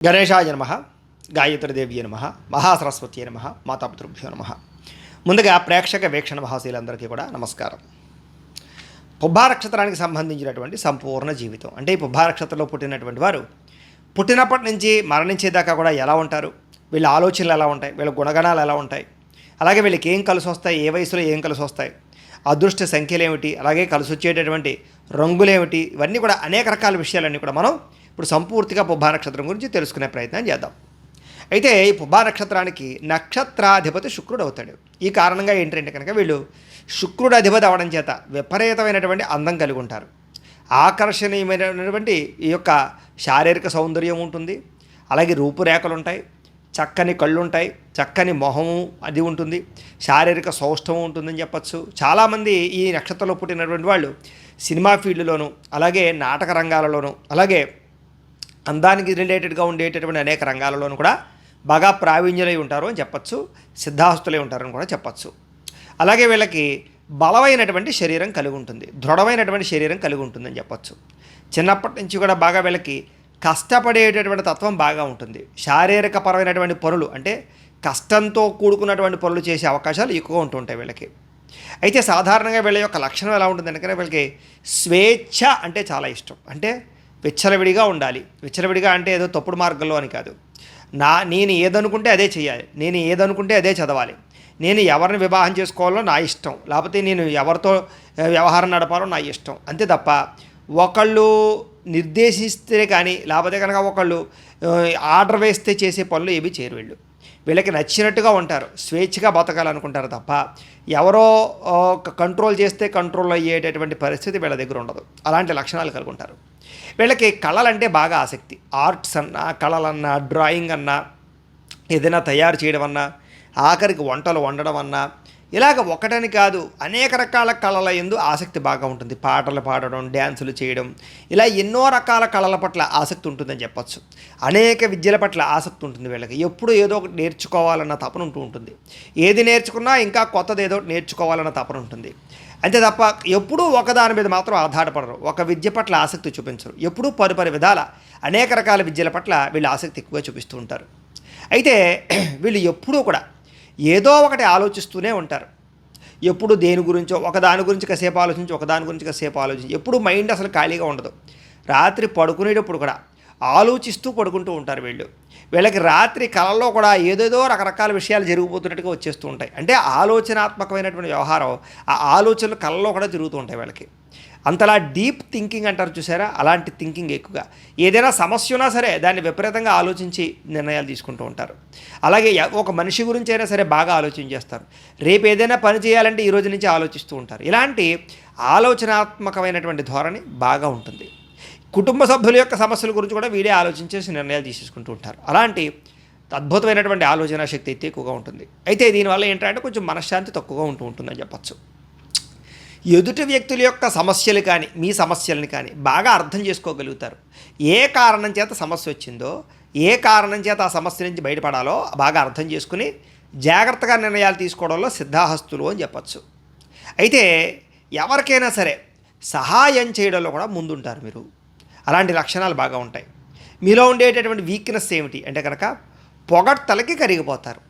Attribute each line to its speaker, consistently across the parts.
Speaker 1: గణేశాయ నమ, గాయత్రీదేవ్యే నమ, మహాసరస్వతి నమ, మాతాపితృభ్యో నమ. ముందుగా ప్రేక్షక వీక్షణ మహాశీలందరికీ కూడా నమస్కారం. పుబ్బా నక్షత్రానికి సంబంధించినటువంటి సంపూర్ణ జీవితం అంటే ఈ పుబ్బా నక్షత్రంలో పుట్టినటువంటి వారు పుట్టినప్పటి నుంచి మరణించేదాకా కూడా ఎలా ఉంటారు, వీళ్ళ ఆలోచనలు ఎలా ఉంటాయి, వీళ్ళ గుణగణాలు ఎలా ఉంటాయి, అలాగే వీళ్ళకి ఏం కలిసి వస్తాయి, ఏ వయసులో ఏం కలిసి వస్తాయి, అదృష్ట సంఖ్యలు ఏమిటి, అలాగే కలిసి వచ్చేటటువంటి రంగులేమిటి, ఇవన్నీ కూడా అనేక రకాల విషయాలన్నీ కూడా మనం ఇప్పుడు సంపూర్తిగా పుబ్బా నక్షత్రం గురించి తెలుసుకునే ప్రయత్నం చేద్దాం. అయితే ఈ పుబ్బా నక్షత్రానికి నక్షత్రాధిపతి శుక్రుడు అవుతాడు. ఈ కారణంగా ఏంటంటే కనుక వీళ్ళు శుక్రుడు అధిపతి అవడం చేత విపరీతమైనటువంటి అందం కలిగి ఉంటారు. ఆకర్షణీయమైనటువంటి ఈ యొక్క శారీరక సౌందర్యం ఉంటుంది, అలాగే రూపురేఖలు ఉంటాయి, చక్కని కళ్ళు ఉంటాయి, చక్కని మొహము అది ఉంటుంది, శారీరక సౌష్ఠవం ఉంటుందని చెప్పచ్చు. చాలామంది ఈ నక్షత్రంలో పుట్టినటువంటి వాళ్ళు సినిమా ఫీల్డ్లోనూ అలాగే నాటక రంగాలలోనూ అలాగే అందానికి రిలేటెడ్గా ఉండేటటువంటి అనేక రంగాలలోనూ కూడా బాగా ప్రావీణ్యులై ఉంటారు అని చెప్పచ్చు, సిద్ధాస్తులై ఉంటారని కూడా చెప్పచ్చు. అలాగే వీళ్ళకి బలమైనటువంటి శరీరం కలిగి ఉంటుంది, దృఢమైనటువంటి శరీరం కలిగి ఉంటుందని చెప్పచ్చు. చిన్నప్పటి నుంచి కూడా బాగా వీళ్ళకి కష్టపడేటటువంటి తత్వం బాగా ఉంటుంది. శారీరక పరమైనటువంటి పనులు అంటే కష్టంతో కూడుకున్నటువంటి పనులు చేసే అవకాశాలు ఎక్కువ ఉంటుంటాయి వీళ్ళకి. అయితే సాధారణంగా వీళ్ళ యొక్క లక్షణం ఎలా ఉంటుంది అంటే వీళ్ళకి స్వేచ్ఛ అంటే చాలా ఇష్టం. అంటే విచ్చలవిడిగా ఉండాలి. విచ్చలవిడిగా అంటే ఏదో తప్పుడు మార్గంలో అని కాదు. నేను ఏదనుకుంటే అదే చేయాలి, నేను ఏదనుకుంటే అదే చదవాలి, నేను ఎవరిని వివాహం చేసుకోవాలో నా ఇష్టం, లేకపోతే నేను ఎవరితో వ్యవహారం నడపాలో నా ఇష్టం, అంతే తప్ప ఒకళ్ళు నిర్దేశిస్తే కానీ లేకపోతే కనుక ఒకళ్ళు ఆర్డర్ వేస్తే చేసే పనులు ఏవి చేయరు. వీళ్ళకి నచ్చినట్టుగా ఉంటారు, స్వేచ్ఛగా బతకాలనుకుంటారు తప్ప ఎవరో కంట్రోల్ చేస్తే కంట్రోల్ అయ్యేటటువంటి పరిస్థితి వీళ్ళ దగ్గర ఉండదు. అలాంటి లక్షణాలు కలిగి ఉంటారు. వీళ్ళకి కళలంటే బాగా ఆసక్తి. ఆర్ట్స్ అన్నా, కళలన్నా, డ్రాయింగ్ అన్నా, ఏదైనా తయారు చేయడం అన్నా, ఆఖరికి వంటలు వండడం అన్నా, ఇలాగ ఒకటని కాదు అనేక రకాల కళల యందు ఆసక్తి బాగా ఉంటుంది. పాటలు పాడడం, డ్యాన్సులు చేయడం, ఇలా ఎన్నో రకాల కళల పట్ల ఆసక్తి ఉంటుందని చెప్పచ్చు. అనేక విద్యల పట్ల ఆసక్తి ఉంటుంది వీళ్ళకి. ఎప్పుడు ఏదో ఒకటి నేర్చుకోవాలన్న తపన ఉంటూ ఉంటుంది. ఏది నేర్చుకున్నా ఇంకా కొత్తది ఏదో ఒకటి నేర్చుకోవాలన్న తపన ఉంటుంది. అంతే తప్ప ఎప్పుడూ ఒకదాని మీద మాత్రం ఆధారపడరు, ఒక విద్య పట్ల ఆసక్తి చూపించరు. ఎప్పుడూ పరిపరి విధాల అనేక రకాల విద్యల పట్ల వీళ్ళు ఆసక్తి ఎక్కువగా చూపిస్తూ ఉంటారు. అయితే వీళ్ళు ఎప్పుడూ కూడా ఏదో ఒకటి ఆలోచిస్తూనే ఉంటారు. ఎప్పుడు దేని గురించో ఒకదాని గురించి కాసేపు ఆలోచించి ఒకదాని గురించి కాసేపు ఆలోచించి ఎప్పుడు మైండ్ అసలు ఖాళీగా ఉండదు. రాత్రి పడుకునేటప్పుడు కూడా ఆలోచిస్తూ పడుకుంటూ ఉంటారు వీళ్ళకి రాత్రి కళల్లో కూడా ఏదేదో రకరకాల విషయాలు జరిగిపోతున్నట్టుగా వచ్చేస్తూ ఉంటాయి. అంటే ఆలోచనాత్మకమైనటువంటి వ్యవహారం, ఆ ఆలోచనలు కళల్లో కూడా తిరుగుతూ ఉంటాయి వీళ్ళకి. అంతలా డీప్ థింకింగ్ అంటారు చూసారా, అలాంటి థింకింగ్ ఎక్కువగా. ఏదైనా సమస్య ఉన్నా సరే దాన్ని విపరీతంగా ఆలోచించి నిర్ణయాలు తీసుకుంటూ ఉంటారు. అలాగే ఒక మనిషి గురించి అయినా సరే బాగా ఆలోచించేస్తారు. రేపు ఏదైనా పని చేయాలంటే ఈ రోజు నుంచి ఆలోచిస్తూ ఉంటారు. ఇలాంటి ఆలోచనాత్మకమైనటువంటి ధోరణి బాగా ఉంటుంది. కుటుంబ సభ్యుల యొక్క సమస్యల గురించి కూడా వీడే ఆలోచించేసి నిర్ణయాలు తీసేసుకుంటూ ఉంటారు. అలాంటి అద్భుతమైనటువంటి ఆలోచన శక్తి అయితే ఎక్కువగా ఉంటుంది. అయితే దీనివల్ల ఏంటంటే కొంచెం మనశ్శాంతి తక్కువగా ఉంటుందని చెప్పచ్చు. ఎదుటి వ్యక్తుల యొక్క సమస్యలు కానీ మీ సమస్యలని కానీ బాగా అర్థం చేసుకోగలుగుతారు. ఏ కారణం చేత సమస్య వచ్చిందో, ఏ కారణం చేత ఆ సమస్య నుంచి బయటపడాలో బాగా అర్థం చేసుకుని జాగ్రత్తగా నిర్ణయాలు తీసుకోవడంలో సిద్ధాహస్తులు అని చెప్పచ్చు. అయితే ఎవరికైనా సరే సహాయం చేయడంలో కూడా ముందుంటారు మీరు. అలాంటి లక్షణాలు బాగా ఉంటాయి. మీలో ఉండేటటువంటి వీక్నెస్ ఏమిటి అంటే కనుక పొగడ్తలకి కరిగిపోతారు.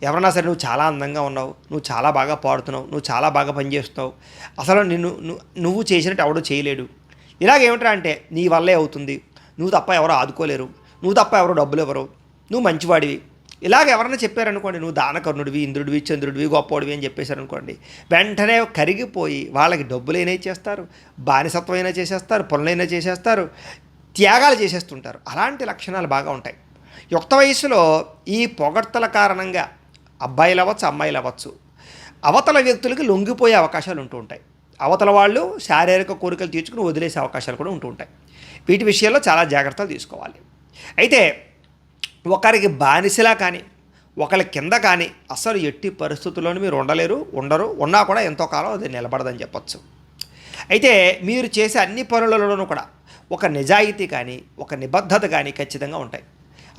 Speaker 1: ఎవరన్నా సరే నువ్వు చాలా అందంగా ఉన్నావు, నువ్వు చాలా బాగా పాడుతున్నావు, నువ్వు చాలా బాగా పనిచేస్తున్నావు, అసలు నువ్వు చేసినట్టు ఎవడో చేయలేడు, ఇలాగేమిట్రా అంటే నీ వల్లే అవుతుంది, నువ్వు తప్ప ఎవరో ఆదుకోలేరు, నువ్వు తప్ప ఎవరో డబ్బులు ఎవరు, నువ్వు మంచివాడివి, ఇలాగ ఎవరైనా చెప్పారనుకోండి, నువ్వు దానకర్ణుడివి, ఇంద్రుడివి, చంద్రుడివి, గొప్పవాడివి అని చెప్పేశారనుకోండి, వెంటనే కరిగిపోయి వాళ్ళకి డబ్బులైనా చేస్తారు, బానిసత్వమైనా చేసేస్తారు, పనులైనా చేసేస్తారు, త్యాగాలు చేసేస్తుంటారు. అలాంటి లక్షణాలు బాగా ఉంటాయి. యుక్త వయసులో ఈ పొగడ్తల కారణంగా అబ్బాయిలు అవ్వచ్చు, అమ్మాయిలు అవ్వచ్చు, అవతల వ్యక్తులకి లొంగిపోయే అవకాశాలు ఉంటూ ఉంటాయి. అవతల వాళ్ళు శారీరక కోరికలు తీర్చుకుని వదిలేసే అవకాశాలు కూడా ఉంటూ ఉంటాయి. వీటి విషయాల్లో చాలా జాగ్రత్తలు తీసుకోవాలి. అయితే ఒకరికి బానిసలా కానీ ఒకరి కింద కానీ అసలు ఎట్టి పరిస్థితుల్లోనూ మీరు ఉండరు, ఉన్నా కూడా ఎంతో కాలం అది నిలబడదని చెప్పచ్చు. అయితే మీరు చేసే అన్ని పనులలోనూ కూడా ఒక నిజాయితీ కానీ ఒక నిబద్ధత కానీ ఖచ్చితంగా ఉంటాయి.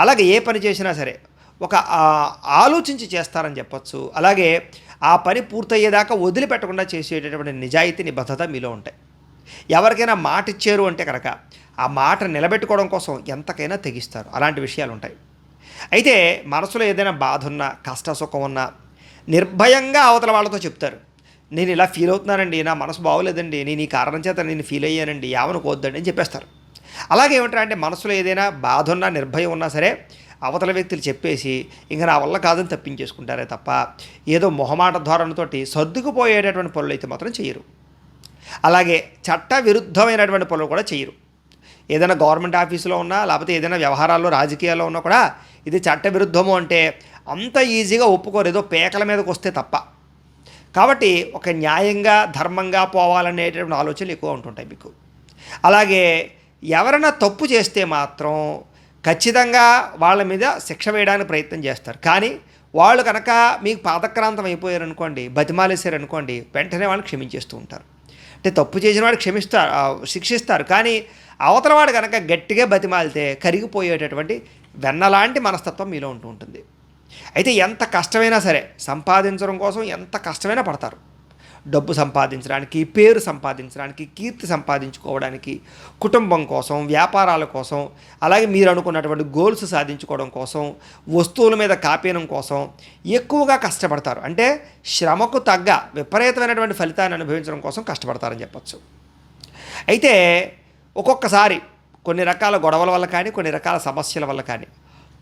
Speaker 1: అలాగే ఏ పని చేసినా సరే ఒక ఆలోచించి చేస్తారని చెప్పచ్చు. అలాగే ఆ పని పూర్తయ్యేదాకా వదిలిపెట్టకుండా చేసేటటువంటి నిజాయితీ నిబద్ధత మీలో ఉంటాయి. ఎవరికైనా మాట ఇచ్చారు అంటే కనుక ఆ మాట నిలబెట్టుకోవడం కోసం ఎంతకైనా తెగిస్తారు. అలాంటి విషయాలు ఉంటాయి. అయితే మనసులో ఏదైనా బాధ ఉన్నా, కష్ట సుఖం ఉన్నా నిర్భయంగా అవతల వాళ్ళతో చెప్తారు. నేను ఇలా ఫీల్ అవుతున్నానండి, నా మనసు బాగోలేదండి, నేను ఈ కారణం చేత నేను ఫీల్ అయ్యానండి, ఏమనుకోవద్దండి అని చెప్పేస్తారు. అలాగే ఏమంటారంటే మనసులో ఏదైనా బాధ ఉన్నా, నిర్భయం ఉన్నా సరే అవతల వ్యక్తులు చెప్పేసి ఇంక నా వల్ల కాదని తప్పించేసుకుంటారే తప్ప ఏదో మొహమాట ధోరణితోటి సర్దుకుపోయేటటువంటి పనులు అయితే మాత్రం చేయరు. అలాగే చట్ట విరుద్ధమైనటువంటి పనులు కూడా చేయరు. ఏదైనా గవర్నమెంట్ ఆఫీసులో ఉన్నా, లేకపోతే ఏదైనా వ్యవహారాల్లో రాజకీయాల్లో ఉన్నా కూడా ఇది చట్ట విరుద్ధము అంటే అంత ఈజీగా ఒప్పుకోరు, ఏదో పేకల మీదకి వస్తే తప్ప. కాబట్టి ఒక న్యాయంగా ధర్మంగా పోవాలనేటువంటి ఆలోచనలు ఎక్కువ ఉంటుంటాయి మీకు. అలాగే ఎవరైనా తప్పు చేస్తే మాత్రం ఖచ్చితంగా వాళ్ళ మీద శిక్ష వేయడానికి ప్రయత్నం చేస్తారు. కానీ వాళ్ళు కనుక మీకు పాదక్రాంతం అయిపోయారనుకోండి, బతిమాలేశారనుకోండి, వెంటనే వాళ్ళని క్షమించేస్తూ ఉంటారు. అంటే తప్పు చేసిన వాడు శిక్షిస్తారు. కానీ అవతల వాడు కనుక గట్టిగా బతిమాలితే కరిగిపోయేటటువంటి వెన్నలాంటి మనస్తత్వం మీలో ఉంటూ ఉంటుంది. అయితే ఎంత కష్టమైనా సరే సంపాదించడం కోసం ఎంత కష్టమైనా పడతారు. డబ్బు సంపాదించడానికి, పేరు సంపాదించడానికి, కీర్తి సంపాదించుకోవడానికి, కుటుంబం కోసం, వ్యాపారాల కోసం, అలాగే మీరు అనుకున్నటువంటి గోల్స్ సాధించుకోవడం కోసం, వస్తువుల మీద కాపీనం కోసం ఎక్కువగా కష్టపడతారు. అంటే శ్రమకు తగ్గ విపరీతమైనటువంటి ఫలితాన్ని అనుభవించడం కోసం కష్టపడతారని చెప్పచ్చు. అయితే ఒక్కొక్కసారి కొన్ని రకాల గొడవల వల్ల కానీ, కొన్ని రకాల సమస్యల వల్ల కానీ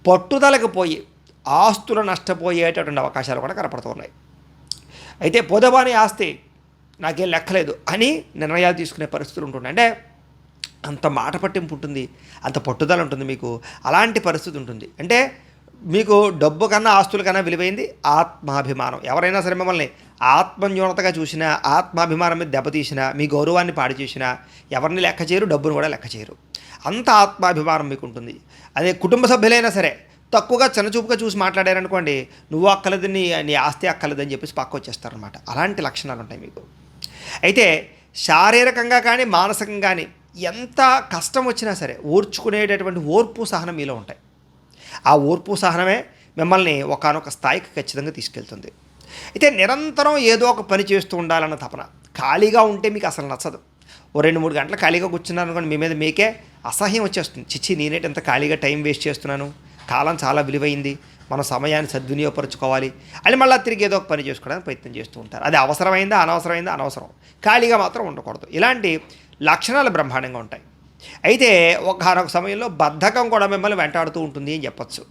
Speaker 1: పట్టుదలకు పోయి ఆస్తులు నష్టపోయేటటువంటి అవకాశాలు కూడా కనపడుతూ ఉన్నాయి. అయితే పోదబాని ఆస్తి నాకేం లెక్కలేదు అని నిర్ణయాలు తీసుకునే పరిస్థితులు ఉంటుండే. అంటే అంత మాట పట్టింపు ఉంటుంది, అంత పట్టుదల ఉంటుంది మీకు. అలాంటి పరిస్థితి ఉంటుంది. అంటే మీకు డబ్బు కన్నా ఆస్తుల కన్నా విలువైంది ఆత్మాభిమానం. ఎవరైనా సరే మిమ్మల్ని ఆత్మన్యూనతగా చూసినా, ఆత్మాభిమానం మీద దెబ్బతీసినా, మీ గౌరవాన్ని పాడు చేసినా ఎవరిని లెక్క చేయరు, డబ్బును కూడా లెక్క చేయరు. అంత ఆత్మాభిమానం మీకు ఉంటుంది. అదే కుటుంబ సభ్యులైనా సరే తక్కువగా చిన్నచూపుగా చూసి మాట్లాడారనుకోండి, నువ్వు అక్కలేదు, నీ ఆస్తి అక్కలేదని చెప్పేసి పక్క వచ్చేస్తారనమాట. అలాంటి లక్షణాలు ఉంటాయి మీకు. అయితే శారీరకంగా కానీ మానసికంగా కానీ ఎంత కష్టం వచ్చినా సరే ఓర్చుకునేటటువంటి ఓర్పు సహనం మీలో ఉంటాయి. ఆ ఓర్పు సహనమే మిమ్మల్ని ఒకానొక స్థాయికి ఖచ్చితంగా తీసుకెళ్తుంది. అయితే నిరంతరం ఏదో ఒక పని చేస్తూ ఉండాలన్న తపన. ఖాళీగా ఉంటే మీకు అసలు నచ్చదు. ఓ 2-3 గంటలు ఖాళీగా కూర్చున్నారు అనుకోండి, మీ మీద మీకే అసహ్యం వచ్చేస్తుంది. చిచ్చి నేనేటి ఎంత ఖాళీగా టైం వేస్ట్ చేస్తున్నాను, కాలం చాలా విలువైంది, మన సమయాన్ని సద్వినియోగపరచుకోవాలి అని మళ్ళీ తిరిగి ఏదో ఒక పని చేసుకోవడానికి ప్రయత్నం చేస్తూ ఉంటారు. అది అవసరమైందా అనవసరమైందా అనవసరం, ఖాళీగా మాత్రం ఉండకూడదు. ఇలాంటి లక్షణాలు బ్రహ్మాండంగా ఉంటాయి. అయితే ఒకనొక సమయంలో బద్ధకం కూడా మిమ్మల్ని వెంటాడుతూ ఉంటుంది అని చెప్పచ్చు.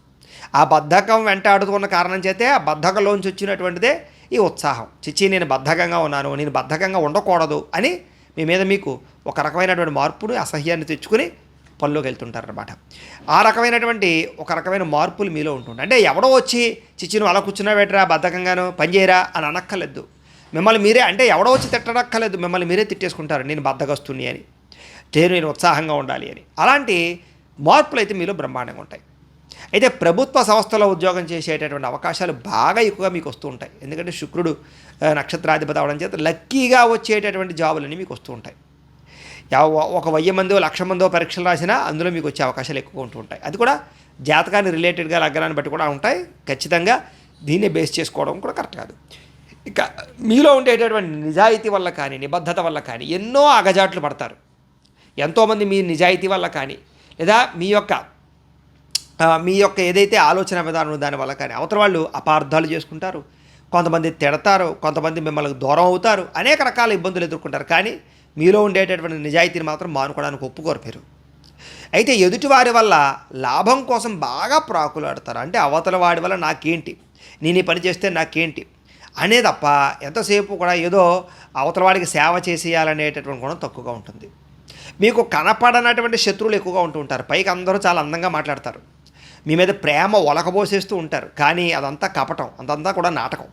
Speaker 1: ఆ బద్ధకం వెంటాడుతున్న కారణం చేతే ఆ బద్ధకంలోంచి వచ్చినటువంటిదే ఈ ఉత్సాహం. చిచ్చి నేను బద్ధకంగా ఉన్నాను, నేను బద్ధకంగా ఉండకూడదు అని మీ మీద మీకు ఒక రకమైనటువంటి మార్పును, అసహ్యాన్ని తెచ్చుకుని పనిలోకి వెళ్తుంటారనమాట. ఆ రకమైనటువంటి ఒక రకమైన మార్పులు మీలో ఉంటుంటాయి. అంటే ఎవడో వచ్చి చిచ్చి నువ్వు అలా కూర్చున్నావేట్రా బద్ధకంగాను పని చేయరా అని అనక్కర్లేదు. మిమ్మల్ని మీరే, అంటే ఎవడో వచ్చి తిట్టనక్కర్లేదు, మిమ్మల్ని మీరే తిట్టేసుకుంటారు నేను బద్ధకస్తుని అని, నేను ఉత్సాహంగా ఉండాలి అని. అలాంటి మార్పులు అయితే మీలో బ్రహ్మాండంగా ఉంటాయి. అయితే ప్రభుత్వ సంస్థలో ఉద్యోగం చేసేటటువంటి అవకాశాలు బాగా ఎక్కువగా మీకు వస్తూ ఉంటాయి. ఎందుకంటే శుక్రుడు నక్షత్రాధిపతి అవడం చేత లక్కీగా వచ్చేటటువంటి జాబులన్నీ మీకు వస్తూ ఉంటాయి. ఒక 1000 మందో 1,00,000 మందో పరీక్షలు రాసినా అందులో మీకు వచ్చే అవకాశాలు ఎక్కువ ఉంటూ ఉంటాయి. అది కూడా జాతకాన్ని రిలేటెడ్గా లగ్నాన్ని బట్టి కూడా ఉంటాయి. ఖచ్చితంగా దీన్ని బేస్ చేసుకోవడం కూడా కరెక్ట్ కాదు. ఇక మీలో ఉండేటటువంటి నిజాయితీ వల్ల కానీ, నిబద్ధత వల్ల కానీ ఎన్నో అగజాట్లు పడతారు. ఎంతోమంది మీ నిజాయితీ వల్ల కానీ, లేదా మీ యొక్క ఏదైతే ఆలోచన విధానం దానివల్ల కానీ అవతల వాళ్ళు అపార్థాలు చేసుకుంటారు, కొంతమంది తిడతారు, కొంతమంది మిమ్మల్ని దూరం అవుతారు, అనేక రకాల ఇబ్బందులు ఎదుర్కొంటారు. కానీ మీలో ఉండేటటువంటి నిజాయితీని మాత్రం మానుకోవడానికి ఒప్పుకోరు మీరు. అయితే ఎదుటివారి వల్ల లాభం కోసం బాగా ప్రాకులాడతారు. అంటే అవతల వాడి వల్ల నాకేంటి, నేను ఈ పని చేస్తే నాకేంటి అనే తప్ప ఎంతసేపు కూడా ఏదో అవతల వాడికి సేవ చేసేయాలనేటటువంటి గుణం తక్కువగా ఉంటుంది. మీకు కనపడనటువంటి శత్రువులు ఎక్కువగా ఉంటూ ఉంటారు. పైకి అందరూ చాలా అందంగా మాట్లాడతారు, మీ మీద ప్రేమ ఒలకబోసేస్తూ ఉంటారు. కానీ అదంతా కపటం, అదంతా కూడా నాటకం.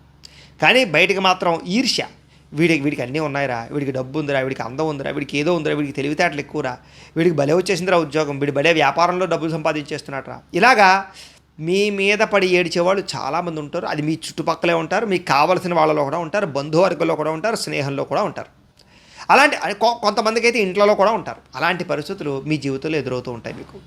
Speaker 1: కానీ బయటికి మాత్రం ఈర్ష్య, వీడికి అన్నీ ఉన్నాయిరా, వీడికి డబ్బు ఉందిరా, వీడికి అందం ఉందిరా, వీడికి ఏదో ఉందిరా, వీడికి తెలివితేటలు ఎక్కువరా, వీడికి భలే వచ్చేసిందిరా ఉద్యోగం, వీడి భలే వ్యాపారంలో డబ్బులు సంపాదించేస్తున్నాడరా. ఇలాగా మీ మీద పడి ఏడ్చేవాళ్ళు చాలామంది ఉంటారు. అది మీ చుట్టుపక్కలే ఉంటారు, మీకు కావలసిన వాళ్ళలో కూడా ఉంటారు, బంధువర్గంలో కూడా ఉంటారు, స్నేహంలో కూడా ఉంటారు. అలాంటి కొంతమందికి అయితే ఇంట్లో కూడా ఉంటారు. అలాంటి పరిస్థితులు మీ జీవితంలో ఎదురవుతూ ఉంటాయి మీకు.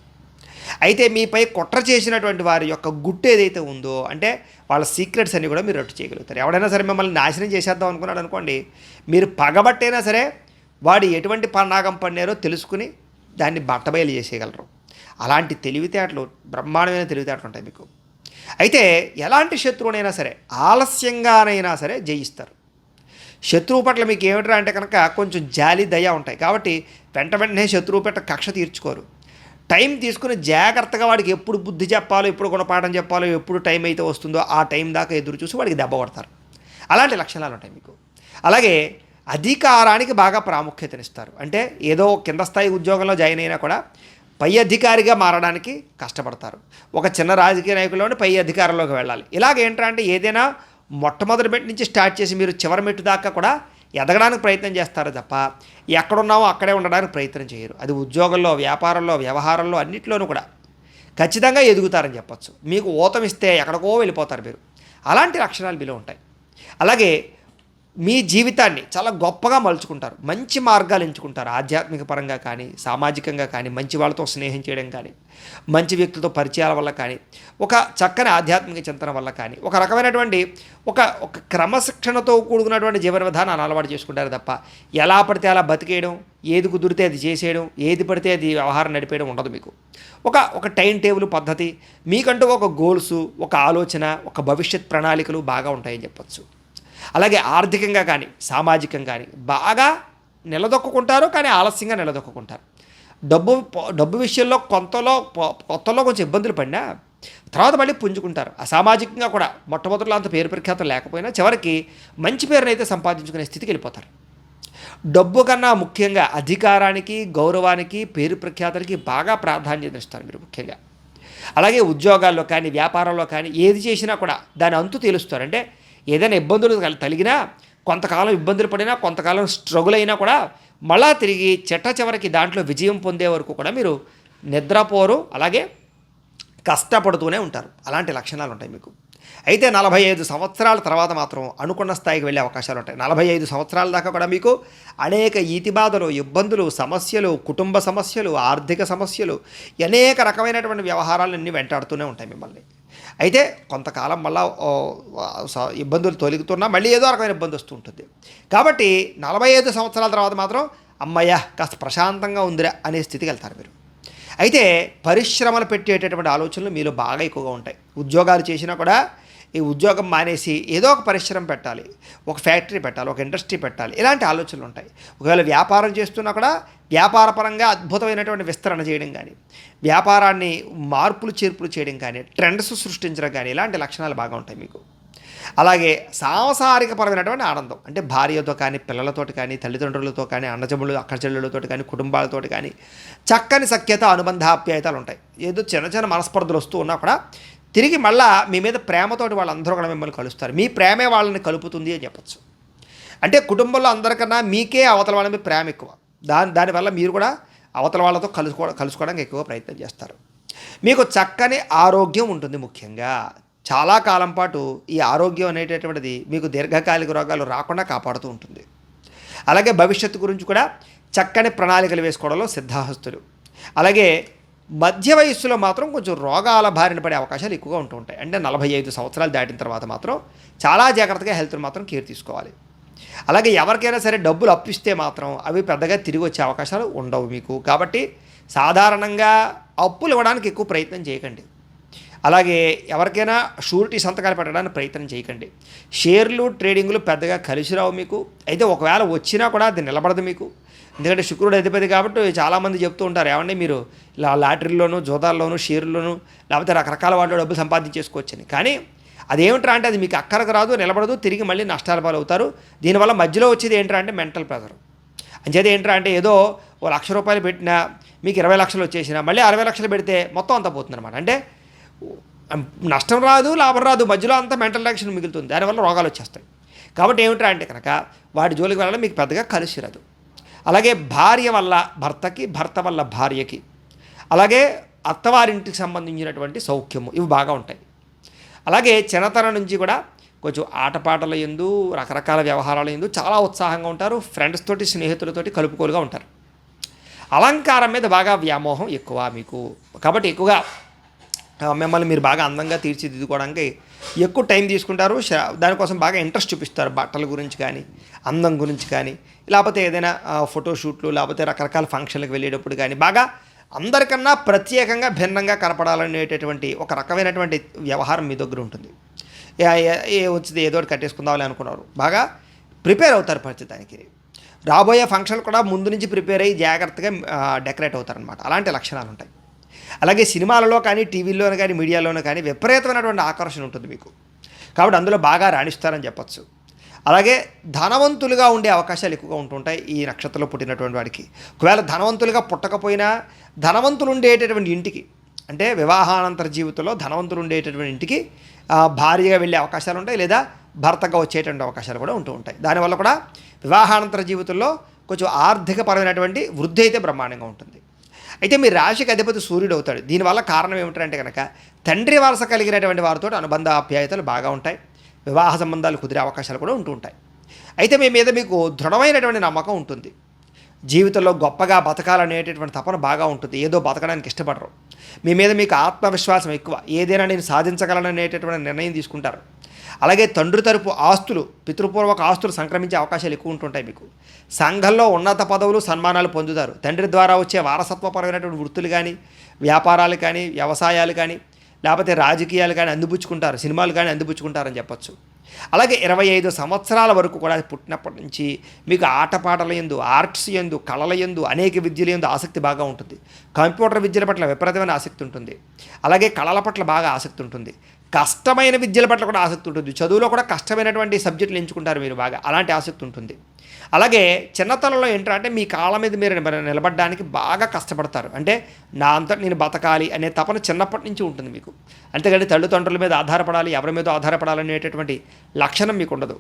Speaker 1: అయితే మీపై కుట్ర చేసినటువంటి వారి యొక్క గుట్టు ఏదైతే ఉందో, అంటే వాళ్ళ సీక్రెట్స్ అన్నీ కూడా మీరు రట్టు చేయగలుగుతారు. ఎవడైనా సరే మిమ్మల్ని నాశనం చేసేద్దాం అనుకున్నాడు అనుకోండి, మీరు పగబట్టైనా సరే వాడు ఎటువంటి పన్నాగం పన్నారో తెలుసుకుని దాన్ని బట్టబయలు చేసేయగలరు. అలాంటి తెలివితేటలు, బ్రహ్మాండమైన తెలివితేటలు ఉంటాయి మీకు. అయితే ఎలాంటి శత్రువునైనా సరే ఆలస్యంగానైనా సరే జయిస్తారు. శత్రువు పట్ల మీకు ఏమిట్రా అంటే కనుక కొంచెం జాలి, దయ ఉంటాయి. కాబట్టి వెంటనే శత్రువు పట్ల కక్ష తీర్చుకోరు. టైం తీసుకుని జాగ్రత్తగా వాడికి ఎప్పుడు బుద్ధి చెప్పాలో, ఎప్పుడు గుణపాఠం చెప్పాలో, ఎప్పుడు టైం అయితే వస్తుందో ఆ టైం దాకా ఎదురు చూసి వాడికి దెబ్బ కొడతారు. అలాంటి లక్షణాలు ఉంటాయి మీకు. అలాగే అధికారానికి బాగా ప్రాముఖ్యతనిస్తారు. అంటే ఏదో కింద స్థాయి ఉద్యోగంలో జాయిన్ అయినా కూడా పై అధికారిగా మారడానికి కష్టపడతారు. ఒక చిన్న రాజకీయ నాయకుల్లోనే పై అధికారంలోకి వెళ్ళాలి. ఇలాగేంటంటే ఏదైనా మొట్టమొదటి మెట్టు నుంచి స్టార్ట్ చేసి మీరు చివరి మెట్టు దాకా కూడా ఎదగడానికి ప్రయత్నం చేస్తారు తప్ప ఎక్కడున్నామో అక్కడే ఉండడానికి ప్రయత్నం చేయరు. అది ఉద్యోగంలో, వ్యాపారంలో, వ్యవహారంలో అన్నింటిలోనూ కూడా ఖచ్చితంగా ఎదుగుతారని చెప్పచ్చు. మీకు ఊతమిస్తే ఎక్కడికో వెళ్ళిపోతారు మీరు. అలాంటి లక్షణాలు మీలో ఉంటాయి. అలాగే మీ జీవితాన్ని చాలా గొప్పగా మలుచుకుంటారు. మంచి మార్గాలు ఎంచుకుంటారు. ఆధ్యాత్మిక పరంగా కానీ, సామాజికంగా కానీ, మంచి వాళ్ళతో స్నేహం చేయడం కానీ, మంచి వ్యక్తులతో పరిచయాల వల్ల కానీ, ఒక చక్కని ఆధ్యాత్మిక చింతన వల్ల కానీ, ఒక రకమైనటువంటి ఒక ఒక క్రమశిక్షణతో కూడుకున్నటువంటి జీవన విధానాన్ని అలవాటు చేసుకుంటారు తప్ప ఎలా పడితే అలా బతికేయడం, ఏది కుదిరితే అది చేసేయడం, ఏది పడితే అది వ్యవహారం నడిపేయడం ఉండదు మీకు. ఒక టైం టేబుల్ పద్ధతి, మీకంటూ ఒక గోల్సు, ఒక ఆలోచన, ఒక భవిష్యత్ ప్రణాళికలు బాగా ఉంటాయని చెప్పచ్చు. అలాగే ఆర్థికంగా కానీ, సామాజికంగా కానీ బాగా నిలదొక్కుంటారు, కానీ ఆలస్యంగా నిలదొక్కుంటారు. డబ్బు విషయంలో కొత్తలో కొంచెం ఇబ్బందులు పడినా తర్వాత మళ్ళీ పుంజుకుంటారు. సామాజికంగా కూడా మొట్టమొదటిలో అంత పేరు ప్రఖ్యాతం లేకపోయినా చివరికి మంచి పేరునైతే సంపాదించుకునే స్థితికి వెళ్ళిపోతారు. డబ్బు కన్నా ముఖ్యంగా అధికారానికి, గౌరవానికి, పేరు ప్రఖ్యాతులకి బాగా ప్రాధాన్యత ఇస్తారు మీరు ముఖ్యంగా. అలాగే ఉద్యోగాల్లో కానీ, వ్యాపారంలో కానీ ఏది చేసినా కూడా దాని అంతు తేలుస్తారు. అంటే ఏదైనా ఇబ్బందులు తగిలినా, కొంతకాలం ఇబ్బందులు పడినా, కొంతకాలం స్ట్రగుల్ అయినా కూడా మళ్ళా తిరిగి చివరికి దాంట్లో విజయం పొందే వరకు కూడా మీరు నిద్రపోరు. అలాగే కష్టపడుతూనే ఉంటారు. అలాంటి లక్షణాలు ఉంటాయి మీకు. అయితే 45 సంవత్సరాల తర్వాత మాత్రం అనుకున్న స్థాయికి వెళ్ళే అవకాశాలు ఉంటాయి. 45 సంవత్సరాల దాకా కూడా మీకు అనేక ఈతిబాధలు, ఇబ్బందులు, సమస్యలు, కుటుంబ సమస్యలు, ఆర్థిక సమస్యలు, అనేక రకమైనటువంటి వ్యవహారాలన్నీ వెంటాడుతూనే ఉంటాయి మిమ్మల్ని. అయితే కొంతకాలం మళ్ళా ఇబ్బందులు తొలగుతున్నా మళ్ళీ ఏదో రకమైన ఇబ్బంది వస్తూ ఉంటుంది. కాబట్టి 45 సంవత్సరాల తర్వాత మాత్రం అమ్మయ్య కాస్త ప్రశాంతంగా ఉందిరా అనే స్థితికి వెళ్తారు మీరు. అయితే పరిశ్రమలు పెట్టేటటువంటి ఆలోచనలు మీలో బాగా ఎక్కువగా ఉంటాయి. ఉద్యోగాలు చేసినా కూడా ఈ ఉద్యోగం మానేసి ఏదో ఒక పరిశ్రమ పెట్టాలి, ఒక ఫ్యాక్టరీ పెట్టాలి, ఒక ఇండస్ట్రీ పెట్టాలి, ఇలాంటి ఆలోచనలు ఉంటాయి. ఒకవేళ వ్యాపారం చేస్తున్నా కూడా వ్యాపారపరంగా అద్భుతమైనటువంటి విస్తరణ చేయడం కానీ, వ్యాపారాన్ని మార్పులు చేర్పులు చేయడం కానీ, ట్రెండ్స్ సృష్టించడం కానీ, ఇలాంటి లక్షణాలు బాగా ఉంటాయి మీకు. అలాగే సాంసారికపరమైనటువంటి ఆనందం, అంటే భార్యతో కానీ, పిల్లలతోటి కానీ, తల్లిదండ్రులతో కానీ, అన్నజమ్ములు అక్క చెల్లెళ్ళతో కానీ, కుటుంబాలతో కానీ చక్కని సఖ్యత, అనుబంధాప్యాయతలు ఉంటాయి. ఏదో చిన్న చిన్న మనస్పర్ధలు వస్తూ ఉన్నా కూడా తిరిగి మళ్ళా మీ మీద ప్రేమతోటి వాళ్ళందరూ కూడా మిమ్మల్ని కలుస్తారు. మీ ప్రేమే వాళ్ళని కలుపుతుంది అని చెప్పచ్చు. అంటే కుటుంబంలో అందరికన్నా మీకే అవతల వాళ్ళ మీద ప్రేమ ఎక్కువ. దానివల్ల మీరు కూడా అవతల వాళ్ళతో కలుసుకోవడానికి ఎక్కువ ప్రయత్నం చేస్తారు. మీకు చక్కని ఆరోగ్యం ఉంటుంది. ముఖ్యంగా చాలా కాలం పాటు ఈ ఆరోగ్యం అనేటటువంటిది మీకు దీర్ఘకాలిక రోగాలు రాకుండా కాపాడుతూ ఉంటుంది. అలాగే భవిష్యత్తు గురించి కూడా చక్కని ప్రణాళికలు వేసుకోవడంలో సిద్ధాహస్తులు. అలాగే మధ్య వయస్సులో మాత్రం కొంచెం రోగాల బారిన పడే అవకాశాలు ఎక్కువగా ఉంటూ ఉంటాయి. అంటే 45 సంవత్సరాలు దాటిన తర్వాత మాత్రం చాలా జాగ్రత్తగా హెల్త్ని మాత్రం కేర్ తీసుకోవాలి. అలాగే ఎవరికైనా సరే డబ్బులు అప్పిస్తే మాత్రం అవి పెద్దగా తిరిగి వచ్చే అవకాశాలు ఉండవు మీకు. కాబట్టి సాధారణంగా అప్పులు ఇవ్వడానికి ఎక్కువ ప్రయత్నం చేయకండి. అలాగే ఎవరికైనా షూరిటీ సంతకాలు పెట్టడానికి ప్రయత్నం చేయకండి. షేర్లు, ట్రేడింగ్లు పెద్దగా కలిసి రావు మీకు. అయితే ఒకవేళ వచ్చినా కూడా అది నిలబడదు మీకు. ఎందుకంటే శుక్రుడు అధిపతి కాబట్టి చాలామంది చెప్తూ ఉంటారు, ఏమంటే మీరు ఇలా లాటరీలోను, జోదాల్లోను, షేర్లోను లేకపోతే రకరకాల వాటిలో డబ్బులు సంపాదించేసుకోవచ్చని. కానీ అదేమిట్రా అంటే అది మీకు అక్కరకు రాదు, నిలబడదు, తిరిగి మళ్ళీ నష్టాల పాలు అవుతారు. దీనివల్ల మధ్యలో వచ్చేది ఏంట్రా అంటే మెంటల్ ప్రెజర్. అంచేది ఏంట్రా అంటే ఏదో ఓ ₹1,00,000 పెట్టినా మీకు 20 లక్షలు వచ్చేసినా మళ్ళీ 60 లక్షలు పెడితే మొత్తం అంతా పోతుందన్నమాట. అంటే నష్టం రాదు, లాభం రాదు, మధ్యలో అంతా మెంటల్ యాక్షన్ మిగులుతుంది. దానివల్ల రోగాలు వచ్చేస్తాయి. కాబట్టి ఏమిట్రా అంటే కనుక వాటి జోలికి వెళ్ళడం మీకు పెద్దగా కలిసి రాదు. అలాగే భార్య వల్ల భర్తకి, భర్త వల్ల భార్యకి, అలాగే అత్తవారింటికి సంబంధించినటువంటి సౌఖ్యము ఇవి బాగా ఉంటాయి. అలాగే చిన్నతనం నుంచి కూడా కొంచెం ఆటపాటల యందు, రకరకాల వ్యవహారాల యందు చాలా ఉత్సాహంగా ఉంటారు. ఫ్రెండ్స్ తోటి, స్నేహితులతోటి కలుపుకోలుగా ఉంటారు. అలంకారం మీద బాగా వ్యామోహం ఎక్కువ మీకు. కాబట్టి ఎక్కువగా మిమ్మల్ని మీరు బాగా అందంగా తీర్చిదిద్దుకోవడానికి ఎక్కువ టైం తీసుకుంటారు. దానికోసం బాగా ఇంట్రెస్ట్ చూపిస్తారు. బట్టల గురించి కానీ, అందం గురించి కానీ, లేకపోతే ఏదైనా ఫోటోషూట్లు, లేకపోతే రకరకాల ఫంక్షన్లకు వెళ్ళేటప్పుడు కానీ బాగా అందరికన్నా ప్రత్యేకంగా భిన్నంగా కనపడాలనేటటువంటి ఒక రకమైనటువంటి వ్యవహారం మీ దగ్గర ఉంటుంది. వచ్చింది ఏదో ఒకటి కట్టేసుకుందామని అనుకున్నారు. బాగా ప్రిపేర్ అవుతారు ప్రతిదానికి. రాబోయే ఫంక్షన్ కూడా ముందు నుంచి ప్రిపేర్ అయ్యి జాగ్రత్తగా డెకరేట్ అవుతారనమాట. అలాంటి లక్షణాలు ఉంటాయి. అలాగే సినిమాలలో కానీ, టీవీల్లోనూ కానీ, మీడియాలోనూ కానీ విపరీతమైనటువంటి ఆకర్షణ ఉంటుంది మీకు. కాబట్టి అందులో బాగా రాణిస్తారని చెప్పచ్చు. అలాగే ధనవంతులుగా ఉండే అవకాశాలు ఎక్కువగా ఉంటుంటాయి ఈ నక్షత్రంలో పుట్టినటువంటి వాడికి. ఒకవేళ ధనవంతులుగా పుట్టకపోయినా ధనవంతులు ఉండేటటువంటి ఇంటికి, అంటే వివాహానంతర జీవితంలో ధనవంతులు ఉండేటటువంటి ఇంటికి భార్యగా వెళ్ళే అవకాశాలు ఉంటాయి, లేదా భర్తగా వచ్చేటువంటి అవకాశాలు కూడా ఉంటూ ఉంటాయి. దానివల్ల కూడా వివాహానంతర జీవితంలో కొంచెం ఆర్థికపరమైనటువంటి వృద్ధి అయితే బ్రహ్మాండంగా ఉంటుంది. అయితే మీ రాశికి అధిపతి సూర్యుడు అవుతాడు. దీనివల్ల కారణం ఏమిటంటే కనుక తండ్రి వరస కలిగినటువంటి వారితో అనుబంధ ఆప్యాయతలు బాగా ఉంటాయి. వివాహ సంబంధాలు కుదిరే అవకాశాలు కూడా ఉంటూ ఉంటాయి. అయితే మీ మీద మీకు దృఢమైనటువంటి నమ్మకం ఉంటుంది. జీవితంలో గొప్పగా బతకాలనేటటువంటి తపన బాగా ఉంటుంది. ఏదో బతకడానికి ఇష్టపడరు. మీ మీద మీకు ఆత్మవిశ్వాసం ఎక్కువ. ఏదైనా నేను సాధించగలననేటటువంటి నిర్ణయం తీసుకుంటారు. అలాగే తండ్రి తరపు ఆస్తులు, పితృపూర్వక ఆస్తులు సంక్రమించే అవకాశాలు ఎక్కువ ఉంటుంటాయి మీకు. సంఘంలో ఉన్నత పదవులు, సన్మానాలు పొందుతారు. తండ్రి ద్వారా వచ్చే వారసత్వపరమైనటువంటి వృత్తులు కానీ, వ్యాపారాలు కానీ, వ్యవసాయాలు కానీ, లేకపోతే రాజకీయాలు కానీ అందిపుచ్చుకుంటారు. సినిమాలు కానీ అందిపుచ్చుకుంటారని చెప్పచ్చు. అలాగే 25 సంవత్సరాల వరకు కూడా పుట్టినప్పటి నుంచి మీకు ఆటపాటల యందు, ఆర్ట్స్ యందు, కళల యందు, అనేక విద్యల యందు ఆసక్తి బాగా ఉంటుంది. కంప్యూటర్ విద్యల పట్ల విపరీతమైన ఆసక్తి ఉంటుంది. అలాగే కళల పట్ల బాగా ఆసక్తి ఉంటుంది. కష్టమైన విద్యల పట్ల కూడా ఆసక్తి ఉంటుంది. చదువులో కూడా కష్టమైనటువంటి సబ్జెక్టులు ఎంచుకుంటారు మీరు బాగా. అలాంటి ఆసక్తి ఉంటుంది. అలాగే చిన్నతనంలో ఏంటంటే మీ కాళ్ళ మీద మీరు నిలబడడానికి బాగా కష్టపడతారు. అంటే నా అంతటా నేను బతకాలి అనే తపన చిన్నప్పటి నుంచి ఉంటుంది మీకు. అంతేగాని తల్లిదండ్రుల మీద ఆధారపడాలి, ఎవరి మీద ఆధారపడాలనేటటువంటి లక్షణం మీకు ఉండదు.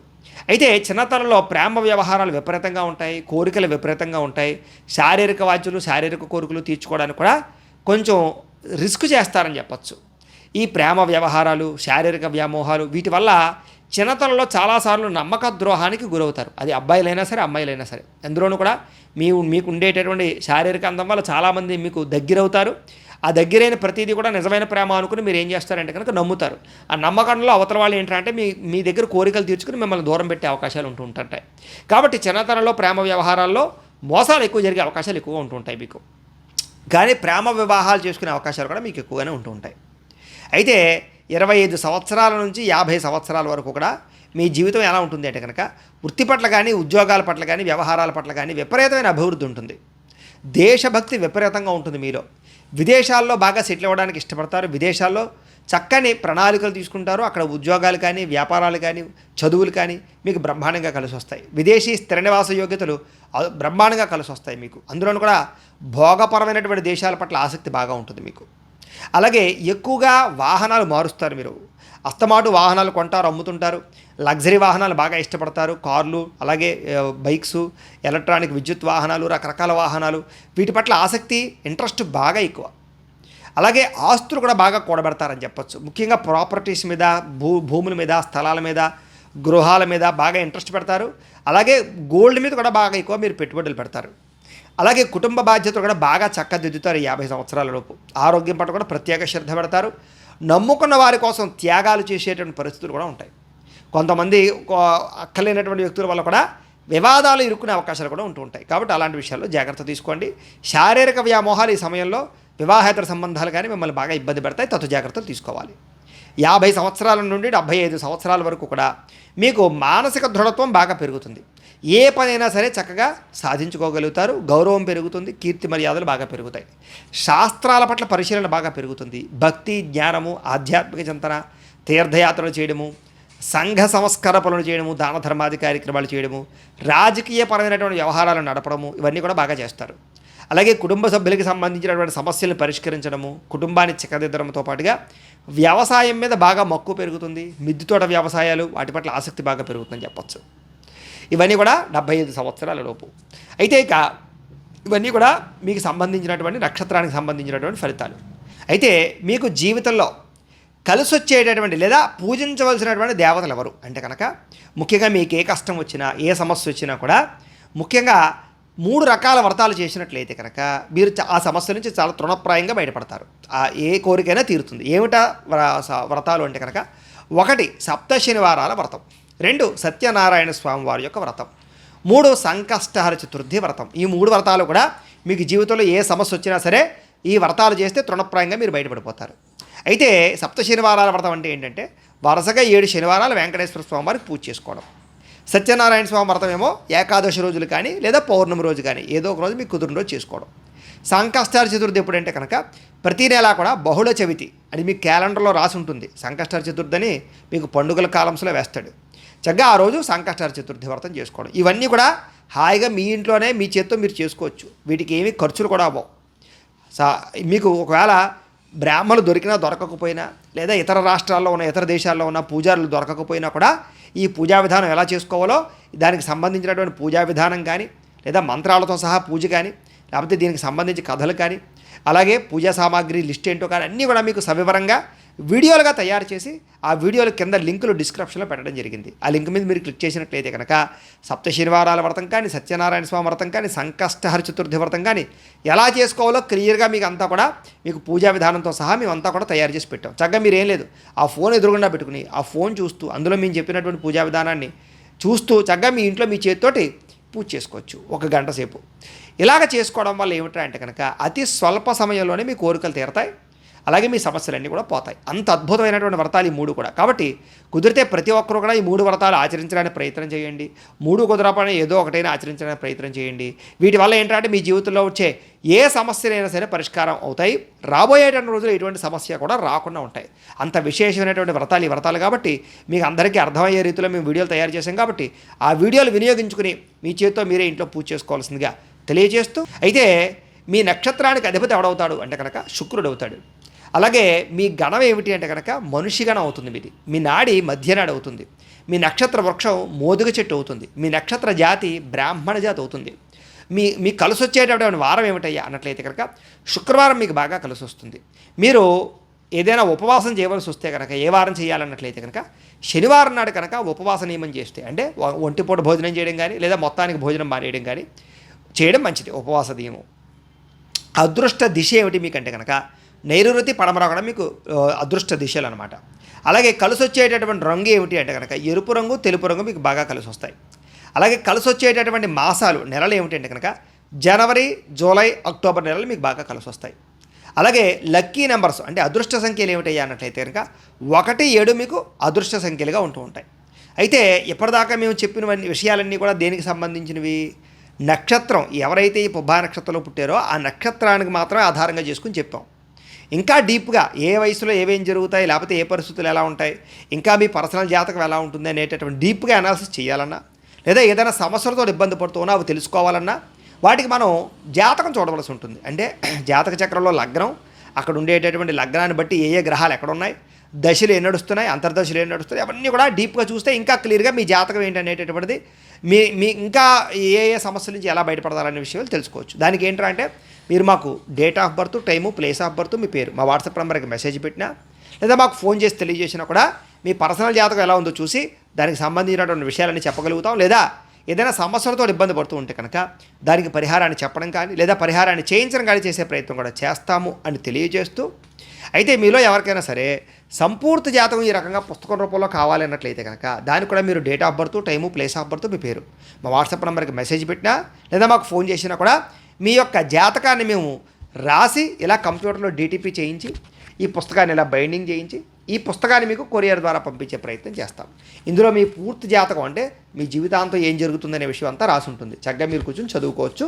Speaker 1: అయితే చిన్నతనంలో ప్రేమ వ్యవహారాలు విపరీతంగా ఉంటాయి, కోరికలు విపరీతంగా ఉంటాయి. శారీరక వాంఛలు, శారీరక కోరికలు తీర్చుకోవడానికి కూడా కొంచెం రిస్క్ చేస్తారని చెప్పచ్చు. ఈ ప్రేమ వ్యవహారాలు, శారీరక వ్యామోహాలు వీటి వల్ల చిన్నతనంలో చాలాసార్లు నమ్మక ద్రోహానికి గురవుతారు. అది అబ్బాయిలైనా సరే, అమ్మాయిలైనా సరే. అందులోనూ కూడా మీకు ఉండేటటువంటి శారీరక అందం వల్ల చాలామంది మీకు దగ్గరవుతారు. ఆ దగ్గరైన ప్రతిదీ కూడా నిజమైన ప్రేమ అనుకుని మీరు ఏం చేస్తారంటే కనుక నమ్ముతారు. ఆ నమ్మకంలో అవతల వాళ్ళు ఏంటంటే మీ దగ్గర కోరికలు తీర్చుకుని మిమ్మల్ని దూరం పెట్టే అవకాశాలు ఉంటూ ఉంటాయి. కాబట్టి చిన్నతనంలో ప్రేమ వ్యవహారాల్లో మోసాలు ఎక్కువ జరిగే అవకాశాలు ఎక్కువగా ఉంటూ ఉంటాయి మీకు. కానీ ప్రేమ వివాహాలు చేసుకునే అవకాశాలు కూడా మీకు ఎక్కువగానే ఉంటూ ఉంటాయి. అయితే 25 సంవత్సరాల నుంచి 50 సంవత్సరాల వరకు కూడా మీ జీవితం ఎలా ఉంటుంది అంటే కనుక వృత్తి పట్ల కానీ, ఉద్యోగాల పట్ల కానీ, వ్యవహారాల పట్ల కానీ విపరీతమైన అభివృద్ధి ఉంటుంది. దేశభక్తి విపరీతంగా ఉంటుంది మీలో. విదేశాల్లో బాగా సెటిల్ అవ్వడానికి ఇష్టపడతారు. విదేశాల్లో చక్కని ప్రణాళికలు తీసుకుంటారు. అక్కడ ఉద్యోగాలు కానీ, వ్యాపారాలు కానీ, చదువులు కానీ మీకు బ్రహ్మాండంగా కలిసి వస్తాయి. విదేశీ స్థిర నివాస యోగ్యతలు బ్రహ్మాండంగా కలిసి వస్తాయి మీకు. అందులోనూ కూడా భోగపరమైనటువంటి దేశాల పట్ల ఆసక్తి బాగా ఉంటుంది మీకు. అలాగే ఎక్కువగా వాహనాలు మారుస్తారు మీరు. అస్తమాటు వాహనాలు కొంటారు, అమ్ముతుంటారు. లగ్జరీ వాహనాలు బాగా ఇష్టపడతారు. కార్లు, అలాగే బైక్స్, ఎలక్ట్రానిక్ విద్యుత్ వాహనాలు, రకరకాల వాహనాలు వీటి పట్ల ఆసక్తి, ఇంట్రెస్ట్ బాగా ఎక్కువ. అలాగే ఆస్తులు కూడా బాగా కూడబెడతారని చెప్పచ్చు. ముఖ్యంగా ప్రాపర్టీస్ మీద, భూముల మీద, స్థలాల మీద, గృహాల మీద బాగా ఇంట్రెస్ట్ పెడతారు. అలాగే గోల్డ్ మీద కూడా బాగా ఎక్కువ మీరు పెట్టుబడులు పెడతారు. అలాగే కుటుంబ బాధ్యతలు కూడా బాగా చక్కదిద్దుతారు 50 సంవత్సరాల లోపు. ఆరోగ్యం పట్ల కూడా ప్రత్యేక శ్రద్ధ పెడతారు. నమ్ముకున్న వారి కోసం త్యాగాలు చేసేటువంటి పరిస్థితులు కూడా ఉంటాయి. కొంతమంది అక్కలేనటువంటి వ్యక్తుల వల్ల కూడా వివాదాలు ఇరుక్కునే అవకాశాలు కూడా ఉంటూ ఉంటాయి. కాబట్టి అలాంటి విషయాల్లో జాగ్రత్త తీసుకోండి. శారీరక వ్యామోహాలు ఈ సమయంలో వివాహేతర సంబంధాలు కానీ మిమ్మల్ని బాగా ఇబ్బంది పెడతాయి. తగు జాగ్రత్తలు తీసుకోవాలి. 50 సంవత్సరాల నుండి 75 సంవత్సరాల వరకు కూడా మీకు మానసిక దృఢత్వం బాగా పెరుగుతుంది. ఏ పనైనా సరే చక్కగా సాధించుకోగలుగుతారు. గౌరవం పెరుగుతుంది. కీర్తి మర్యాదలు బాగా పెరుగుతాయి. శాస్త్రాల పట్ల పరిశీలన బాగా పెరుగుతుంది. భక్తి, జ్ఞానము, ఆధ్యాత్మిక చింతన, తీర్థయాత్రలు చేయడము, సంఘ సంస్కార పనులు చేయడము, దాన ధర్మాది కార్యక్రమాలు చేయడము, రాజకీయపరమైనటువంటి వ్యవహారాలను నడపడము ఇవన్నీ కూడా బాగా చేస్తారు. అలాగే కుటుంబ సభ్యులకి సంబంధించినటువంటి సమస్యలను పరిష్కరించడము, కుటుంబాన్ని చక్కదిద్దడంతో పాటుగా వ్యవసాయం మీద బాగా మక్కువ పెరుగుతుంది. మిద్దె తోట వ్యవసాయాలు వాటి పట్ల ఆసక్తి బాగా పెరుగుతుందని చెప్పచ్చు. ఇవన్నీ కూడా 75 సంవత్సరాల లోపు. అయితే ఇక ఇవన్నీ కూడా మీకు సంబంధించినటువంటి నక్షత్రానికి సంబంధించినటువంటి ఫలితాలు. అయితే మీకు జీవితంలో కలిసి వచ్చేటటువంటి లేదా పూజించవలసినటువంటి దేవతలు ఎవరు అంటే కనుక ముఖ్యంగా మీకు ఏ కష్టం వచ్చినా, ఏ సమస్య వచ్చినా కూడా ముఖ్యంగా 3 రకాల వ్రతాలు చేసినట్లయితే కనుక మీరు ఆ సమస్య నుంచి చాలా తృణప్రాయంగా బయటపడతారు. ఏ కోరికైనా తీరుతుంది. ఏమిటా వ్రతాలు అంటే కనుక 1 సప్త శనివారాల వ్రతం, 2 సత్యనారాయణ స్వామి వారి యొక్క వ్రతం, 3 సంకష్టహర చతుర్థి వ్రతం. ఈ 3 వ్రతాలు కూడా మీకు జీవితంలో ఏ సమస్య వచ్చినా సరే ఈ వ్రతాలు చేస్తే తృణప్రాయంగా మీరు బయటపడిపోతారు. అయితే సప్త శనివారాల వ్రతం అంటే ఏంటంటే వరుసగా 7 శనివారాలు వెంకటేశ్వర స్వామి వారికి పూజ చేసుకోవడం. సత్యనారాయణ స్వామి వ్రతం ఏమో ఏకాదశి రోజులు కానీ లేదా పౌర్ణమి రోజు కానీ ఏదో ఒక రోజు మీకు కుదిరిన రోజు చేసుకోవడం. సంకష్టార చతుర్థి ఎప్పుడంటే కనుక ప్రతి నెలా కూడా బహుళ చవితి అని మీకు క్యాలెండర్లో రాసి ఉంటుంది. సంకష్టార చతుర్థి అని మీకు పండుగల కాలంలో వేస్తాడు. చక్కగా ఆ రోజు సంకష్టార చతుర్థి వ్రతం చేసుకోవడం. ఇవన్నీ కూడా హాయిగా మీ ఇంట్లోనే మీ చేత్తో మీరు చేసుకోవచ్చు. వీటికి ఏమీ ఖర్చులు కూడా అవ్వవు. మీకు ఒకవేళ బ్రాహ్మణులు దొరికినా దొరకకపోయినా లేదా ఇతర రాష్ట్రాల్లో ఉన్న ఇతర దేశాల్లో ఉన్న పూజారులు దొరకకపోయినా కూడా ఈ పూజా విధానం ఎలా చేసుకోవాలో దానికి సంబంధించినటువంటి పూజా విధానం కానీ లేదా మంత్రాలతో సహా పూజ కానీ లేకపోతే దీనికి సంబంధించి కథలు కానీ అలాగే పూజా సామాగ్రి లిస్ట్ ఏంటో కానీ అన్నీ కూడా మీకు సవివరంగా వీడియోలుగా తయారు చేసి ఆ వీడియోల కింద లింకులు డిస్క్రిప్షన్లో పెట్టడం జరిగింది. ఆ లింక్ మీద మీరు క్లిక్ చేసినట్లయితే కనుక సప్త శనివారాల వ్రతం కానీ సత్యనారాయణ స్వామి వ్రతం కానీ సంకష్టహర చతుర్థి వ్రతం కానీ ఎలా చేసుకోవాలో క్లియర్గా మీకు అంతా కూడా మీకు పూజా విధానంతో సహా మేమంతా కూడా తయారు చేసి పెట్టాం. చక్కగా మీరు ఏం లేదు ఆ ఫోన్ ఎదురుగుండా పెట్టుకుని ఆ ఫోన్ చూస్తూ అందులో మేము చెప్పినటువంటి పూజా విధానాన్ని చూస్తూ చక్కగా మీ ఇంట్లో మీ చేతితోటి పూజ చేసుకోవచ్చు 1 గంట సేపు. ఇలాగ చేసుకోవడం వల్ల ఏమిటంటే అంటే కనుక అతి స్వల్ప సమయంలోనే మీ కోరికలు తీరతాయి, అలాగే మీ సమస్యలన్నీ కూడా పోతాయి. అంత అద్భుతమైనటువంటి వ్రతాలు ఈ 3 కూడా. కాబట్టి కుదిరితే ప్రతి ఒక్కరు కూడా ఈ 3 వ్రతాలు ఆచరించడానికి ప్రయత్నం చేయండి. 3 కుదరపని ఏదో ఒకటైనా ఆచరించడానికి ప్రయత్నం చేయండి. వీటి వల్ల ఏంటంటే మీ జీవితంలో వచ్చే ఏ సమస్యలైనా సరే పరిష్కారం అవుతాయి. రాబోయేటువంటి రోజులు ఎటువంటి సమస్య కూడా రాకుండా ఉంటాయి. అంత విశేషమైనటువంటి వ్రతాలు ఈ వ్రతాలు కాబట్టి మీకు అందరికీ అర్థమయ్యే రీతిలో మేము వీడియోలు తయారు చేసాం. కాబట్టి ఆ వీడియోలు వినియోగించుకుని మీ చేతితో మీరే ఇంట్లో పూజ చేసుకోవాల్సిందిగా తెలియజేస్తూ, అయితే మీ నక్షత్రానికి అధిపతి ఎవడవుతాడు అంటే కనుక శుక్రుడు అవుతాడు. అలాగే మీ గణం ఏమిటి అంటే కనుక మనిషి గణం అవుతుంది. మీది మీ నాడి మధ్యనాడు అవుతుంది. మీ నక్షత్ర వృక్షం మోదుగ చెట్టు అవుతుంది. మీ నక్షత్ర జాతి బ్రాహ్మణ జాతి అవుతుంది. మీ కలిసి వచ్చేటటువంటి వారం ఏమిటయ్యా అన్నట్లయితే కనుక శుక్రవారం మీకు బాగా కలిసి వస్తుంది. మీరు ఏదైనా ఉపవాసం చేయవలసి వస్తే కనుక ఏ వారం చేయాలన్నట్లయితే కనుక శనివారం నాడు కనుక ఉపవాస నియమం చేస్తే అంటే ఒంటిపూట భోజనం చేయడం కానీ లేదా మొత్తానికి భోజనం మానేయడం కానీ చేయడం మంచిది. ఉపవాస నియమం. అదృష్ట దిశ ఏమిటి మీకంటే కనుక నైరుతి పడమర కూడా మీకు అదృష్ట దిశలు అనమాట. అలాగే కలిసి వచ్చేటటువంటి రంగు ఏమిటి అంటే కనుక ఎరుపు రంగు తెలుపు రంగు మీకు బాగా కలిసి వస్తాయి. అలాగే కలిసి వచ్చేటటువంటి మాసాలు నెలలు ఏమిటి అంటే కనుక జనవరి జూలై అక్టోబర్ నెలలు మీకు బాగా కలిసి వస్తాయి. అలాగే లక్కీ నెంబర్స్ అంటే అదృష్ట సంఖ్యలు ఏమిటయ్యా అన్నట్లయితే కనుక 1, 7 మీకు అదృష్ట సంఖ్యలుగా ఉంటూ ఉంటాయి. అయితే ఇప్పటిదాకా మేము చెప్పిన విషయాలన్నీ కూడా దేనికి సంబంధించినవి? నక్షత్రం ఎవరైతే ఈ పుబ్బా నక్షత్రంలో పుట్టారో ఆ నక్షత్రానికి మాత్రమే ఆధారంగా చేసుకుని చెప్పాం. ఇంకా డీప్గా ఏ వయసులో ఏమేం జరుగుతాయి లేకపోతే ఏ పరిస్థితులు ఎలా ఉంటాయి ఇంకా మీ పర్సనల్ జాతకం ఎలా ఉంటుంది అనేటటువంటి డీప్గా అనాలిసిస్ చేయాలన్నా లేదా ఏదైనా సమస్యలతో ఇబ్బంది పడుతున్నా అవి తెలుసుకోవాలన్నా వాటికి మనం జాతకం చూడవలసి ఉంటుంది. అంటే జాతక చక్రంలో లగ్నం, అక్కడ ఉండేటటువంటి లగ్నాన్ని బట్టి ఏ గ్రహాలు ఎక్కడ ఉన్నాయి, దశలు ఏం నడుస్తున్నాయి, అంతర్దశలు ఏం నడుస్తున్నాయి, అవన్నీ కూడా డీప్గా చూస్తే ఇంకా క్లియర్గా మీ జాతకం ఏంటనేటటువంటిది మీ ఇంకా ఏ సమస్యల నుంచి ఎలా బయటపడాలనే విషయాలు తెలుసుకోవచ్చు. దానికి ఏంటంటే మీరు మాకు date of birth, time, place of birth, మీ పేరు మా వాట్సాప్ నెంబర్కి మెసేజ్ పెట్టినా లేదా మాకు ఫోన్ చేసి తెలియజేసినా కూడా మీ పర్సనల్ జాతకం ఎలా ఉందో చూసి దానికి సంబంధించినటువంటి విషయాలన్నీ చెప్పగలుగుతాం. లేదా ఏదైనా సమస్యలతో ఇబ్బంది పడుతూ ఉంటే కనుక దానికి పరిహారాన్ని చెప్పడం కానీ లేదా పరిహారాన్ని చేయించడం కానీ చేసే ప్రయత్నం కూడా చేస్తాము అని తెలియజేస్తూ, అయితే మీలో ఎవరికైనా సరే సంపూర్తి జాతకం ఈ రకంగా పుస్తకం రూపంలో కావాలి అన్నట్లయితే కనుక దానికి కూడా మీరు date of birth, time, place of birth, మీ పేరు మా వాట్సాప్ నెంబర్కి మెసేజ్ పెట్టినా లేదా మాకు ఫోన్ చేసినా కూడా మీ యొక్క జాతకాన్ని మేము రాసి ఇలా కంప్యూటర్లో DTP చేయించి ఈ పుస్తకాన్ని ఇలా బైండింగ్ చేయించి ఈ పుస్తకాన్ని మీకు కొరియర్ ద్వారా పంపించే ప్రయత్నం చేస్తాం. ఇందులో మీ పూర్తి జాతకం అంటే మీ జీవితాంతం ఏం జరుగుతుందనే విషయం అంతా రాసి ఉంటుంది. చక్కగా మీరు కూర్చొని చదువుకోవచ్చు.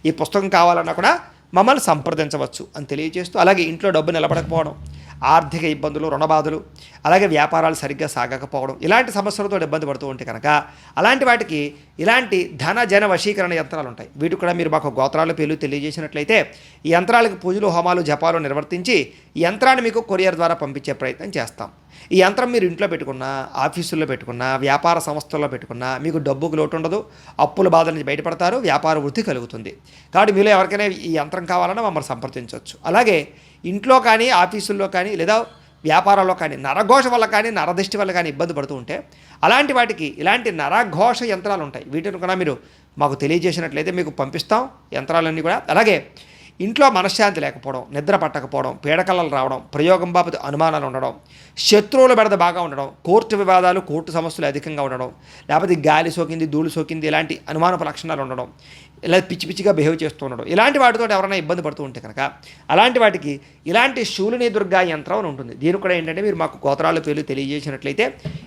Speaker 1: ఈ పుస్తకం కావాలన్నా కూడా మమ్మల్ని సంప్రదించవచ్చు అని తెలియజేస్తూ, అలాగే ఇంట్లో డబ్బు నిలబడకపోవడం, ఆర్థిక ఇబ్బందులు, రుణబాధలు, అలాగే వ్యాపారాలు సరిగ్గా సాగకపోవడం ఇలాంటి సమస్యలతో ఇబ్బంది పడుతూ ఉంటే కనుక అలాంటి వాటికి ఇలాంటి ధన జన వశీకరణ యంత్రాలు ఉంటాయి. వీటికి కూడా మీరు మాకు గోత్రాల పేర్లు తెలియజేసినట్లయితే ఈ యంత్రాలకు పూజలు, హోమాలు, జపాలు నిర్వర్తించి ఈ యంత్రాన్ని మీకు కొరియర్ ద్వారా పంపించే ప్రయత్నం చేస్తాం. ఈ యంత్రం మీరు ఇంట్లో పెట్టుకున్నా, ఆఫీసుల్లో పెట్టుకున్నా, వ్యాపార సంస్థల్లో పెట్టుకున్నా మీకు డబ్బుకు లోటు ఉండదు, అప్పుల బాధల నుంచి బయటపడతారు, వ్యాపార వృద్ధి కలుగుతుంది. కాబట్టి మీలో ఎవరికైనా ఈ యంత్రం కావాలన్నా మమ్మల్ని సంప్రదించవచ్చు. అలాగే ఇంట్లో కానీ ఆఫీసుల్లో కానీ లేదా వ్యాపారాల్లో కానీ నరఘోష వల్ల కానీ నరదిష్టి వల్ల కానీ ఇబ్బంది పడుతూ ఉంటే అలాంటి వాటికి ఇలాంటి నరఘోష యంత్రాలు ఉంటాయి. వీటిని కూడా మీరు మాకు తెలియజేసినట్లయితే మీకు పంపిస్తాం యంత్రాలన్నీ కూడా. అలాగే ఇంట్లో మనశ్శాంతి లేకపోవడం, నిద్ర పట్టకపోవడం, పీడకలలు రావడం, ప్రయోగం బాబు అనుమానాలు ఉండడం, శత్రువుల బెడద బాగా ఉండడం, కోర్టు వివాదాలు, కోర్టు సమస్యలు అధికంగా ఉండడం, లేకపోతే గాలి సోకింది, ధూళి సోకింది, ఇలాంటి అనుమానపు లక్షణాలు ఉండడం, ఇలా పిచ్చి పిచ్చిగా బిహేవ్ చేస్తూ ఉండడం, ఇలాంటి వాటితో ఎవరైనా ఇబ్బంది పడుతూ ఉంటే కనుక అలాంటి వాటికి ఇలాంటి శూలిని దుర్గా యంత్రం అని ఉంటుంది. దీని కూడా ఏంటంటే మీరు మాకు గోత్రాల పేర్లు తెలియజేసినట్లయితే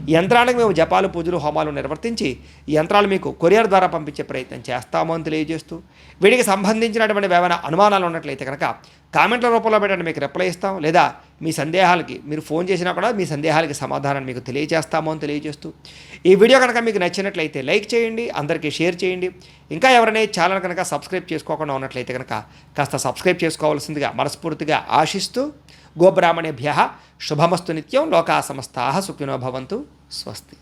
Speaker 1: ఈ యంత్రానికి మేము జపాలు, పూజలు, హోమాలు నిర్వర్తించి ఈ యంత్రాలు మీకు కొరియర్ ద్వారా పంపించే ప్రయత్నం చేస్తాము అని తెలియజేస్తూ, వీటికి సంబంధించినటువంటి ఏమైనా అనుమానాలు ఉన్నట్లయితే కనుక కామెంట్ల రూపంలో పెట్టండి, మీకు రిప్లై ఇస్తాం. లేదా మీ సందేహాలకి మీరు ఫోన్ చేసినా కూడా మీ సందేహాలకి సమాధానం మీకు తెలియజేస్తాము అని తెలియజేస్తూ, ఈ వీడియో కనుక మీకు నచ్చినట్లయితే లైక్ చేయండి, అందరికీ షేర్ చేయండి. ఇంకా ఎవరైనా ఛానల్ కనుక సబ్స్క్రైబ్ చేసుకోకుండా ఉన్నట్లయితే కనుక కాస్త సబ్స్క్రైబ్ చేసుకోవాల్సిందిగా మనస్ఫూర్తిగా ఆశిస్తూ, గోబ్రాహ్మణేభ్యః శుభమస్తు నిత్యం, లోకా సమస్తాః సుఖినో భవంతు. స్వస్తి.